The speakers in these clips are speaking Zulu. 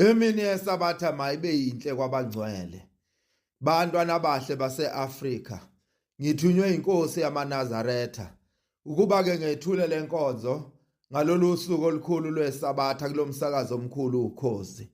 Emini yesabatha mayibe yinhle kwabangcwele. Bantwana bahle base-Afrika, ngithunywe inkosi yamaNazaretha ukuba ke ngethule lenkonzo ngalolu suku olukhulu lwesabatha kulomsakazo omkhulu ukhozi.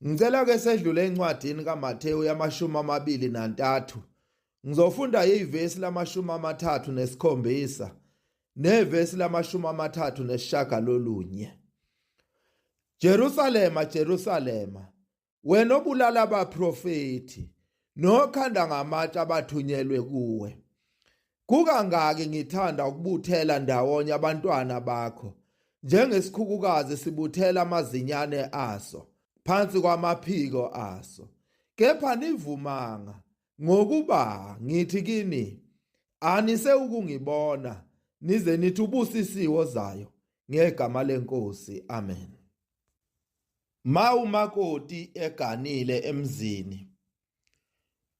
Ngicela ke sedlule encwadini kaMathewu yamashumi 23. Ngizofunda ivesi lamashumi 37 nevesi lamashumi 39. Jerusalema, Jerusalema, wena obulala abaprofeti nokhanda ngamatshe abathunyelwe kuwe. Kukangaki ngithanda ukubuthela ndawonye abantwana bakho, njengesikhukukazi sibuthela amazinyane aso phansi kwamaphiko aso. Kepha nivumanga, ngokuba ngithi kini, anise ukungibona nize nithi ubusisiwe zayo ngegama lenkosi. Amen. Umakoti eganile emzini,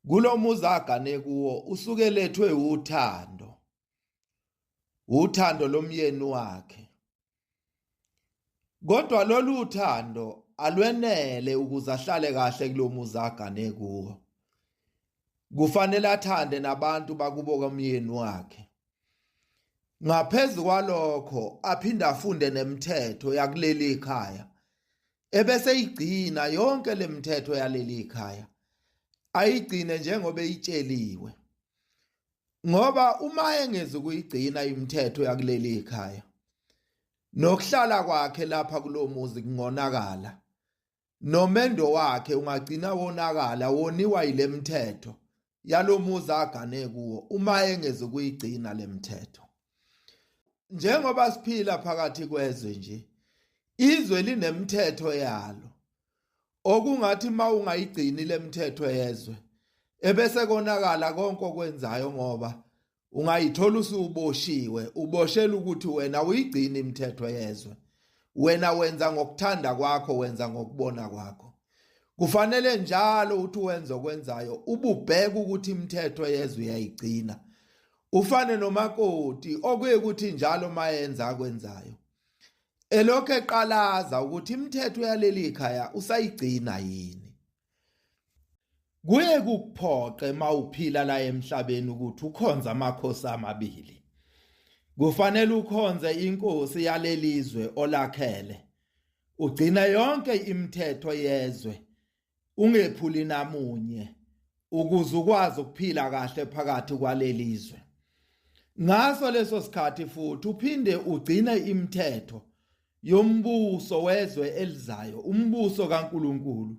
kulo muzi agane kuwo usuke lethwe uthando lomyeni wakhe. Kodwa lolu uthando alwenele ukuze ahlale kahle kulo muzi agane kuwo. Kufanele athande nabantu bakubo komyeni wakhe. Ngaphezu kwalokho aphinde afunde nemithetho yakuleli khaya, ebese igcina yonke lemithetho yaleli khaya, ayigcine njengoba eyitsheliwe. Ngoba uma engeze ukuyigcina imithetho yakuleli khaya, nokuhlala kwakhe lapha kulo muzi kungonakala, nomendo wakhe ungagcina wonakala, woniwa ile mithetho yalo muzi agane kuwo uma engeze ukuyigcina le mithetho. Njengoba siphila phakathi kwezwe nje, izwe linemithetho yalo, okungathi uma ungayigcini le mithetho yezwe ebese konakala konke okwenzayo, ngoba ungayithola usuboshiwe, uboshela ukuthi wena uyigcina imithetho yezwe, wena wenza ngokuthanda kwakho, wenza ngokubona kwakho. Kufanele njalo uthi wenza okwenzayo ububheka ukuthi imithetho yezwe uyayigcina. Ufane nomakoti okuye ukuthi njalo mayenza akwenzayo elokhu eqalaza ukuthi imithetho yaleli khaya usayigcina yini. Kuye kukuphoqe mawuphila la emhlabeni ukuthi ukhonze amakhosi amabili. Kufanele ukhonze inkosi yalelizwe olakhele, ugcina yonke imithetho yezwe, ungephuli namunye, ukuze ukwazi ukuphila kahle phakathi kwalelizwe. Ngaso leso sikhathi futhi uphinde ugcine imithetho yombuso wezwe elizayo, umbuso kaNkuluNkulu,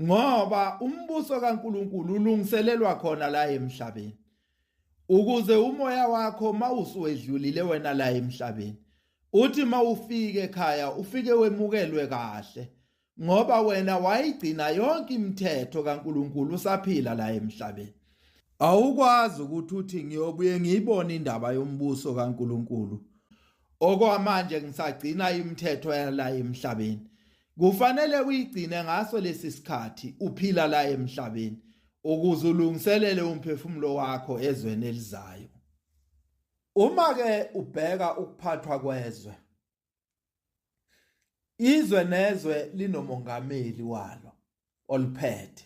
ngoba umbuso kaNkuluNkulu ulungiselelwa khona la emhlabeni, ukuze umoya wakho mawusuwedlulile wena la emhlabeni, uthi mawufike ekhaya ufike wemukelwe kahle, ngoba wena wayigcina yonke imithetho kaNkuluNkulu usaphila la emhlabeni. Awukwazi ukuthi uthi ngiyobuye ngiyibone indaba yombuso kaNkuluNkulu, okwamanje ngisagcina imithetho yala emhlabeni. Kufanele uyigcine ngaso lesi sikhathi uphila la emhlabeni, ukuze ulungiselele umphefumulo wakho ezweni elizayo. Uma ke ubheka ukuphathwa kwezwe, izwe nezwe linomongameli walo oliphethe.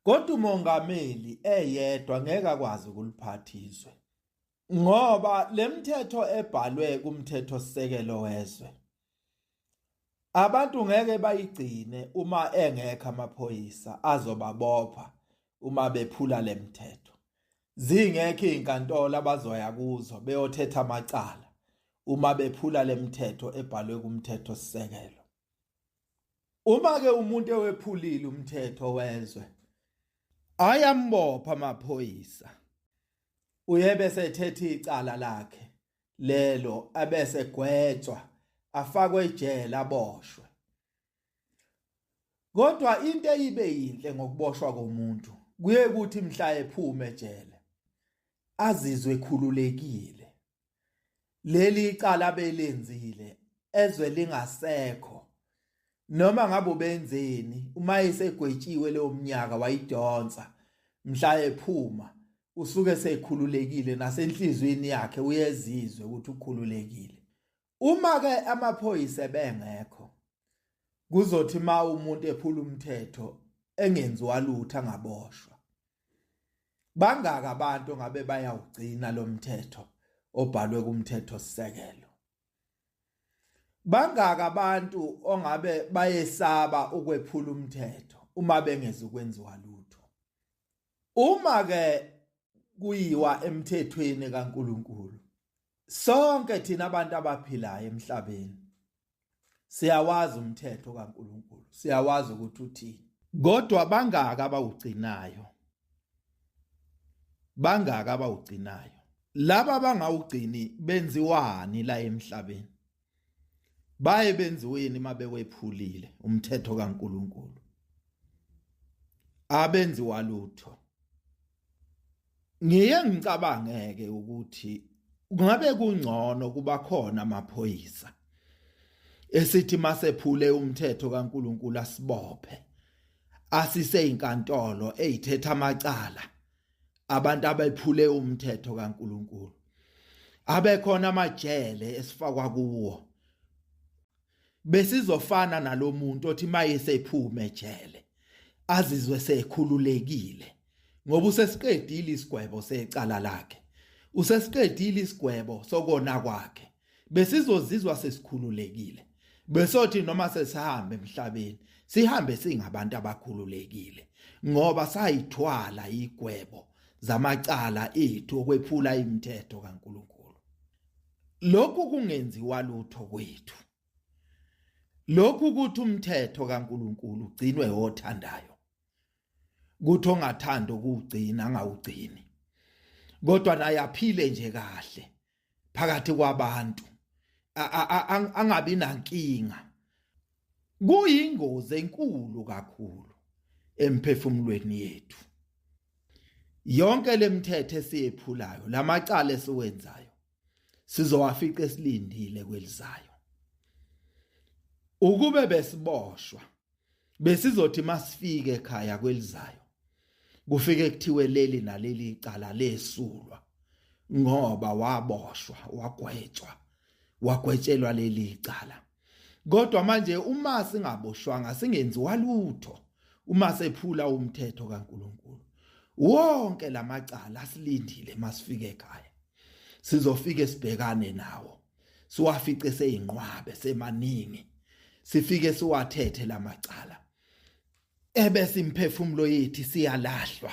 Kodwa umongameli eyedwa ngeke akwazi ukuliphatha izwe, ngoba lemithetho ebhalwe kumthetho sisekelo wezwe, abantu ngeke bayigcine uma engekho amaphoyisa azobabopha uma bephula lemithetho. Zingekho izinkantolo abazoya kuzo beyothetha amacala uma bephula lemithetho ebhalwe kumthetho sisekelo. Uma ke umuntu ewephulile umthetho wezwe, ayambopha amaphoyisa, uyebe sethetha icala lakhe lelo, abese gwetshwa, afakwe ejele, aboshwe. Kodwa into eyibe yinhle ngokuboshwa komuntu kuye ukuthi mhla ephume ejele azizwe ekhululekile. Leli icala belenzile ezwe lingasekho, noma ngabe ubenzeni, uma esegwetshiwe leyo mnyaka wayidonsa, mhla ephuma usuke sekhululekile, nasenhlizweni yakhe uyezizwe ukuthi ukhululekile. Uma ke amaphoyisa bengekho, kuzothi ma umuntu ephula umthetho engenziwa lutho angaboshwa. Bangaka abantu ngabe bayawugcina lo mthetho obhalwe kumthetho sisekelo? Bangaka abantu ongabe bayesaba ukwephula umthetho uma bengeze ukwenziwa lutho? Uma ke kuyiwa emthethweni kaNkuluNkulu, sonke thina abantu abaphilayo emhlabeni siyawazi umthetho kaNkuluNkulu, siyawazi ukuthi uthini. Kodwa bangaka abawugcinayo? Bangaka abawugcinayo? Laba bangawugcini benziwani la emhlabeni? Baye benziweni mabewephulile umthetho kaNkuluNkulu? Abenziwa lutho. Ngiye ngicabangeke ukuthi kungabe kungcono kuba khona amaphoyisa esithi masephule umthetho kaNkuluNkulu asibophe, asise inkantolo ezithetha amacala abantu abephule umthetho kaNkuluNkulu. Abe khona amajele esifakwa kuwo, besizofana nalomuntu othi mayesephume ejele azizwe sekhululekile ngoba usesiqedile isigwebo secala lakhe, usesiqedile isigwebo sokona kwakhe. Besizozizwa sesikhululekile, besothi noma sesihambe emhlabeni sihambe singabantu abakhululekile ngoba sayithwala igwebo zamacala ethu okwephula imithetho kaNkuluNkulu. Lokhu kungenziwa lutho kwethu. Lokhu ukuthi umthetho kaNkuluNkulu ugcinwe othandayo, kuthi ongathanda ukugcina angawugcini, kodwa naye aphile nje kahle phakathi kwabantu, angabi nankinga. Kuyingozi enkulu kakhulu emphefumulweni yethu. Yonke lemithetho esiyephulayo, lamacala esiwenzayo, sizowafica esilindile kwelizayo. Ukube besiboshwa, besizothi masifike ekhaya kwelizayo, kufike kuthiwe leli naleli icala lesulwa ngoba waboshwa, wagwetshelwa leli icala. Kodwa manje uma singaboshwanga singenziwa lutho, uma sephula umthetho kaNkuluNkulu, wonke lamacala asilindile masifike ekhaya. Sizofike sibhekane nawo, siwafice seyinqwabe semaningi, sifike siwathethe lamacala. Ebese imphefumulo yethu siyalahlwa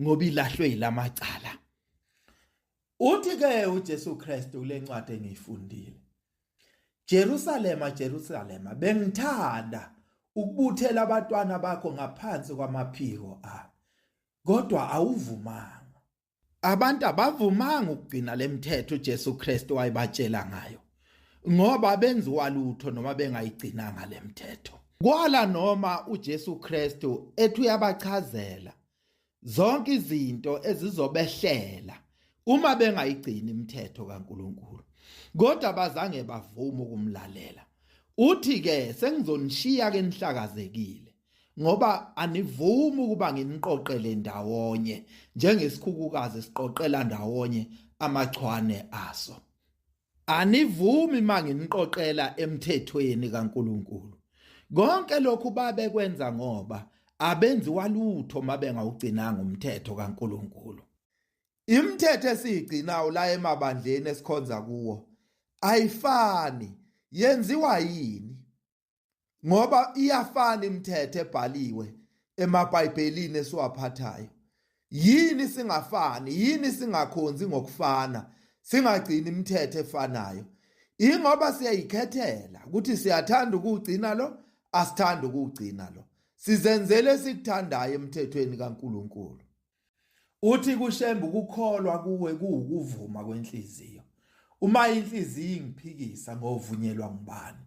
ngoba ilahlwe yilamacala. Uthi ke uJesu Kristu kule ncwadi engiyifundile, Jerusalema, Jerusalema, bengithanda ukubuthela abantwana bakho ngaphansi kwamaphiko ami, kodwa awuvumanga. Abantu abavumanga ukugcina lemithetho uJesu Kristu wayebatshela ngayo, ngoba benziwa lutho noma bengayigcinanga lemithetho. Kwala noma uJesu Kristu ethi uyabachazela zonke izinto ezizobehlela uma bengayigcini imithetho kaNkuluNkulu, kodwa bazange bavuma ukumlalela. Uthi ke sengizonishiya ke nihlakazekile ngoba anivumi ukuba nginiqoqele ndawonye njengesikhukukazi siqoqela ndawonye amachwane aso. Anivumi manginiqoqela emthethweni kaNkuluNkulu. Konke lokhu babekwenza ngoba abenziwa lutho mabengawugcinanga umthetho kaNkuluNkulu. Imithetho esiyigcinayo la emabandleni esikhonza kuwo ayifani, yenziwa yini? Ngoba iyafana imithetho ebhaliwe emaBhayibhelini esiwaphathayo. Yini singafani? Yini singakhonzi ngokufana? Singagcini imithetho efanayo. Ingoba siyayikhethela ukuthi siyathanda ukugcina lo, asithanda ukugcina lo. Sizenzele esikuthandayo emthethweni kaNkuluNkulu. Uthi kuShembe ukukholwa kuwe kuwukuvuma kwenhliziyo. Uma inhliziyo ingiphikisa ngovunyelwa ngubani?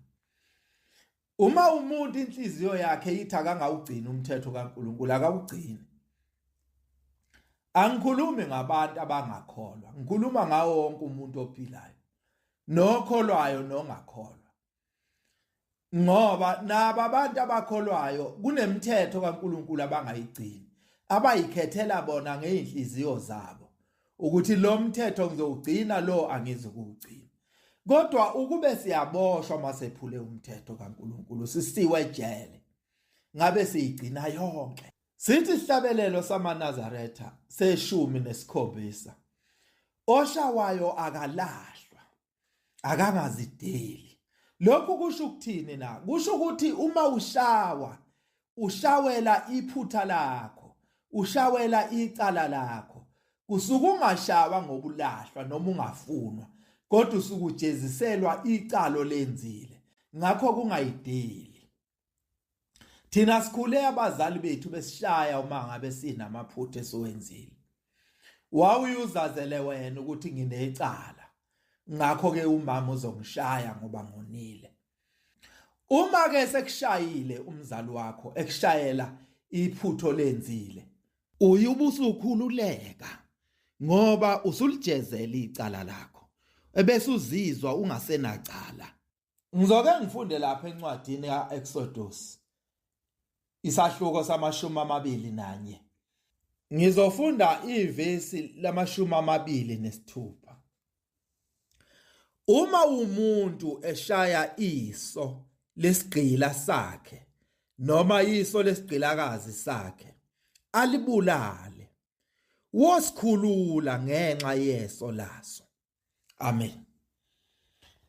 Uma umuntu inhliziyo yakhe ithi akangawugcina umthetho kaNkuluNkulu, akawugcini. Angikhulumi ngabantu abangakholwa, ngikhuluma ngawo wonke umuntu ophilayo, nokholwayo nongakholwa. Ngoba nabo abantu abakholwayo kunemithetho kaNkuluNkulu abangayigcini, abayikhethela bona ngeinhliziyo zabo ukuthi lo mthetho ngizowugcina, lo angizukuwugcina. Kodwa ukube siyaboshwa masephule umthetho kaNkuluNkulu sisiwe ejele ngabe siyigcina yonke. Sithi isihlabelelo samaNazaretha se-17 oshawayo akalahlwa akangazideli. Lokhu kusho ukuthini na? Kusho ukuthi uma ushawela iphutha lakho, ushawela icala lakho, kusuka ungashawa ngokulahlwa noma ungafunwa, kodwa usuke ujeziselwa icalo lenzile, ngakho kungayideli. Thina sikhule abazali bethu besishaya uma ngabe sinamaphutha esiwenzile. Wawuyuzazele wena ukuthi nginecala, ngakho-ke umama uzongishaya ngoba ngonile. Uma-ke sekushayile umzali wakho ekushayela iphutho lenzile, uyubusukhululeka ngoba usulijezela icala lakho, ebese uzizwa ungasenacala. Ngizoke ngifunde lapha encwadini ka-Exodus isahluko sama-21. Ngizofunda ivesi lama-26. Uma umuntu eshaya iso lesigqila sakhe noma iso lesigqilakazi sakhe alibulale, wosikhulula ngenxa yeso laso. Amen.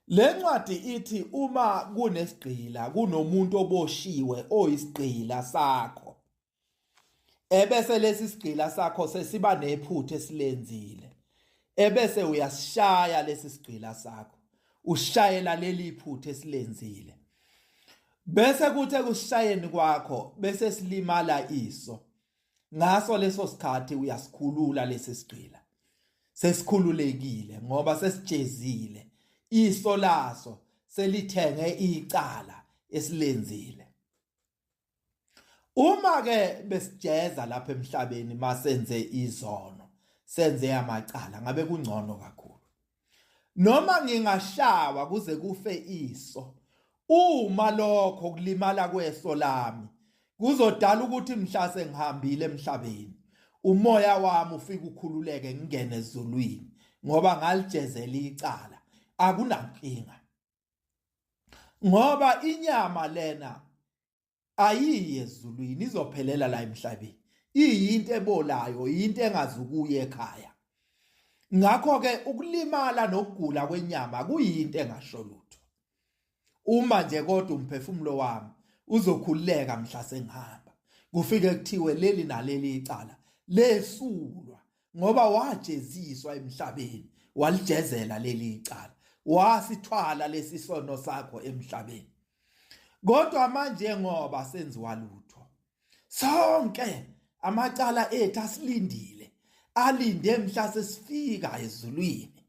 Le ncwadi ithi uma kunesigqila, kunomuntu oboshiwe oyisigqila sakho, ebese lesi sigqila sakho sesiba nephutha esilenzile, ebese uyasishaya lesi sigqila sakho, ushayela leli phutha esilenzile, bese kuthe kusishayeni kwakho bese silimala iso. Ngaso leso sikhathi uyasikhulula lesi sigqila, sesikhululekile ngoba sesijezile iso laso, selithenge icala esilenzile. Uma-ke besijeza lapha emhlabeni masenze izono, senze amacala, ngabe kungcono kakhulu. Noma ngingashawa kuze kufe iso, uma lokho kulimala kweso lami kuzodala ukuthi mhla sengihambile emhlabeni, umoya wami ufike ukhululeke ngingene ezulwini ngoba ngalijezela icala, akunankinga. Ngoba inyama lena ayiye ezulwini, izophelela la emhlabeni. Iyinto ebolayo, into engazukuya ekhaya. Ngakho-ke ukulimala nokugula kwenyama kuyinto engasho lutho. Uma nje kodwa umphefumulo wami uzokhululeka mhla sengihamba, kufike kuthiwe leli naleli icala lesulwa ngoba wajeziswa emhlabeni, walijezela leli icala, wasithwala lesi sono sakho emhlabeni. Kodwa manje ngoba senziwa lutho, sonke amacala ethu asilindile, alinde mhla sesifika ezulwini,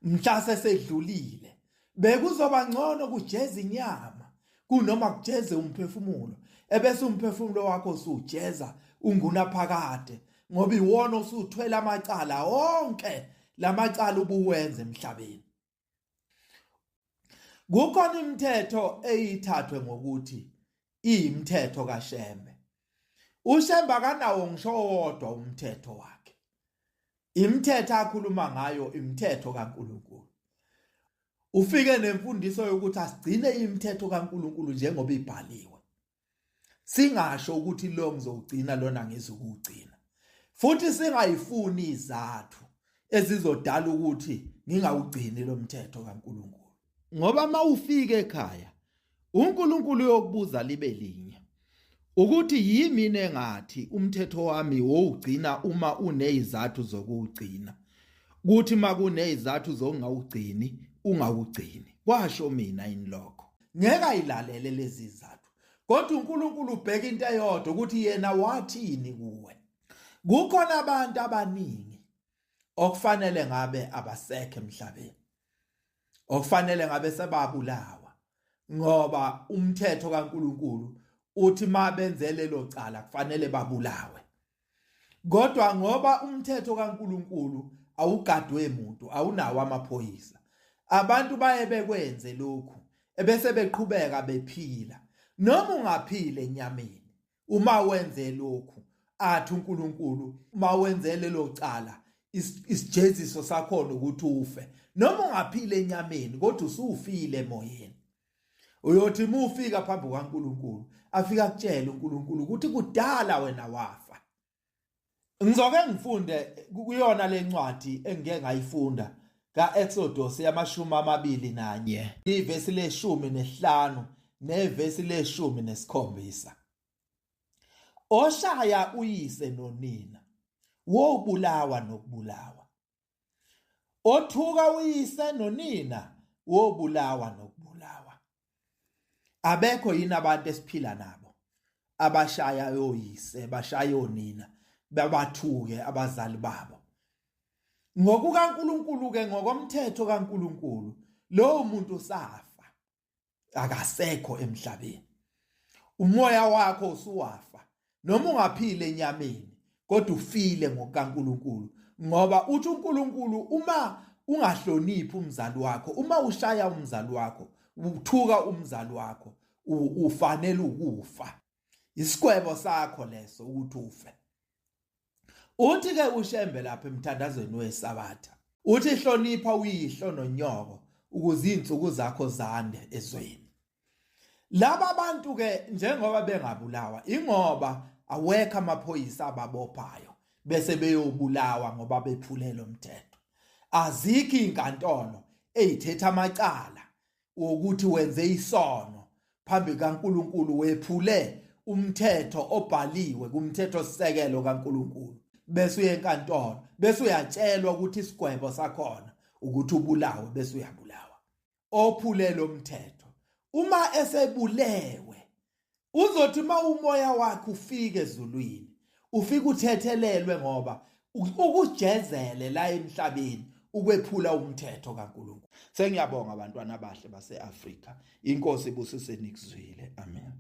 mhla sesedlulile. Bekuzoba ngcono kujeza inyama kunoma kujeze umphefumulo, ebese umphefumulo wakho usujeza ungunaphakade ngoba iwona usuthwele amacala onke lamacala ubuwenze emhlabeni. Kukhona imithetho eyithathwe ngokuthi iyimithetho kaShembe. uShembe akanawo ngisho wodwa umthetho wakhe. Imithetho akhuluma ngayo imithetho kaNkuluNkulu. Ufike nemfundiso yokuthi asigcine imithetho kaNkuluNkulu njengoba ibhaliwe, singasho ukuthi lo ngizogcina lona ngizokugcina, futhi singayifuni izathu ezizodala ukuthi ngingawugcini lo mthetho kaNkuluNkulu. Ngoba mawufika ekhaya uNkulunkulu uyokubuza libe linye ukuthi yimini engathi umthetho wami wowugcina uma unezizathu zokuwugcina, kuthi makunezizathu zokungawugcini ungawugcini. Kwasho mina inlokho ngeke ayilalele lezi zizathu, kodwa uNkulunkulu ubheka into eyodwa ukuthi yena wathini kuwe. Kukhona abantu abaningi okufanele ngabe abasekho emhlabeni, okufanele ngabe sebabulawa ngoba umthetho kaNkuluNkulu uthi mabenze lelo cala kufanele babulawe. Kodwa ngoba umthetho kaNkuluNkulu awugadwe umuntu, awunawo amaphoyisa, abantu baye bekwenze lokhu ebese beqhubeka bephila. Noma ungaphile enyameni, uma wenze lokhu athi uNkulunkulu, uma wenze lelo cala isijeziso sakhona ukuthi ufe noma ungaphile enyameni kodwa usufile emoyeni. Uyothi uma ufika phambi kwaNkulunkulu afika kutshela uNkulunkulu ukuthi kudala wena wafa. Ngizoke ngifunde kuyona lencwadi engike ngayifunda kaExodus yamashumi 21 ivesi le-15 nevesi le-17. Oshaya uyise nonina wobulawa nokubulawa. Othuka uyise nonina wobulawa nokubulawa. Abekho yini abantu esiphila nabo abashaya yoyise bashaya onina babathuke abazali babo? NgokukaNkulunkulu ke ngokomthetho kaNkulunkulu lo muntu safa, akasekho emhlabeni. Umoya wakho usuwafa noma ungaphile enyameni kodwa ufile ngokaNkulunkulu, ngoba uthi uNkulunkulu uma ungahloniphi umzali wakho, uma ushaya umzali wakho, uthuka umzali wakho, ufanele ukufa. Isikwebo sakho leso ukuthi ufe. Uthi ke uShembe lapha emthandazweni weSabatha uthi hlonipha uyihlo nonyoko ukuze izinsuku zakho zande ezweni. Laba bantu ke njengoba bengabulawa ingoba awekho amaphoyisa ababophayo bese beyobulawa ngoba bephule lo mthetho. Azikho inkantolo ezithetha amacala ukuthi wenze isono phambi kaNkulunkulu wephule umthetho obhaliwe kumthetho sisekelo kaNkulunkulu. Bese uye enkantolo bese uyatshelwa ukuthi isigwebo sakhona ukuthi ubulawe bese uyabulawa. Ophule lo mthetho uma esebulewe uzothi uma umoya wakhe ufike ezulwini ufike uthethelelwe ngoba ukujezele la emhlabeni ukwephula umthetho kaNkulunkulu. Sengiyabonga abantwana abahle base-Afrika. Inkosi ibusise nikuzwile. Amen.